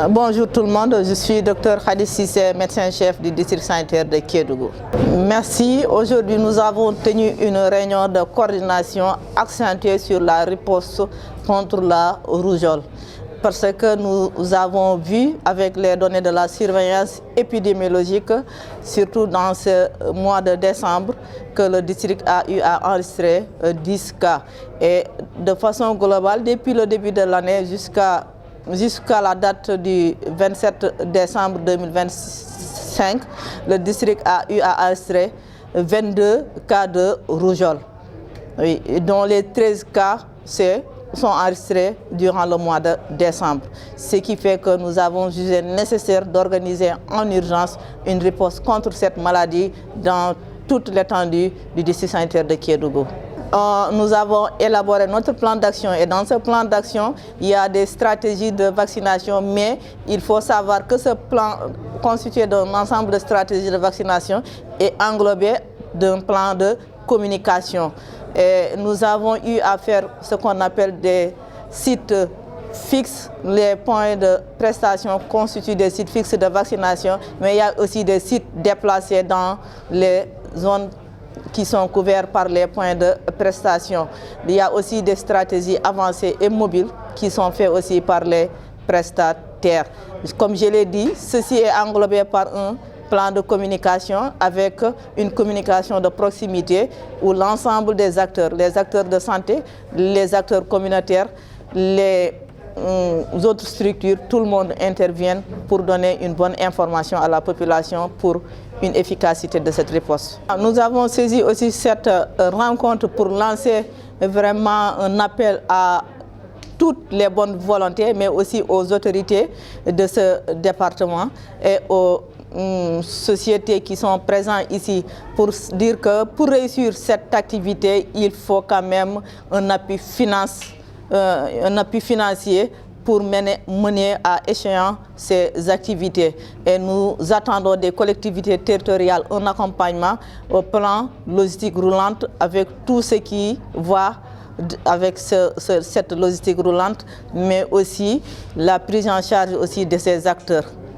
Bonjour tout le monde, je suis Dr Khady Cissé, médecin-chef du district sanitaire de Kédougou. Merci. Aujourd'hui, nous avons tenu une réunion de coordination accentuée sur la riposte contre la rougeole. Parce que nous avons vu avec les données de la surveillance épidémiologique, surtout dans ce mois de décembre, que le district a eu à enregistrer 10 cas. Et de façon globale, depuis le début de l'année jusqu'à la date du 27 décembre 2025, le district a eu à enregistrer 22 cas de rougeole, dont les 13 cas sont enregistrés durant le mois de décembre. Ce qui fait que nous avons jugé nécessaire d'organiser en urgence une riposte contre cette maladie dans toute l'étendue du district sanitaire de Kédougou. Nous avons élaboré notre plan d'action et dans ce plan d'action, il y a des stratégies de vaccination, mais il faut savoir que ce plan constitué d'un ensemble de stratégies de vaccination est englobé d'un plan de communication. Et nous avons eu à faire ce qu'on appelle des sites fixes. Les points de prestation constituent des sites fixes de vaccination, mais il y a aussi des sites déplacés dans les zones qui sont couverts par les points de prestation. Il y a aussi des stratégies avancées et mobiles qui sont faites aussi par les prestataires. Comme je l'ai dit, ceci est englobé par un plan de communication avec une communication de proximité où l'ensemble des acteurs, les acteurs de santé, les acteurs communautaires, les autres structures, tout le monde intervient pour donner une bonne information à la population pour une efficacité de cette riposte. Nous avons saisi aussi cette rencontre pour lancer vraiment un appel à toutes les bonnes volontés, mais aussi aux autorités de ce département et aux sociétés qui sont présentes ici pour dire que pour réussir cette activité, il faut quand même un appui financier pour mener à échéance ces activités. Et nous attendons des collectivités territoriales un accompagnement au plan logistique roulante avec tout ce qui va avec cette logistique roulante, mais aussi la prise en charge aussi de ces acteurs.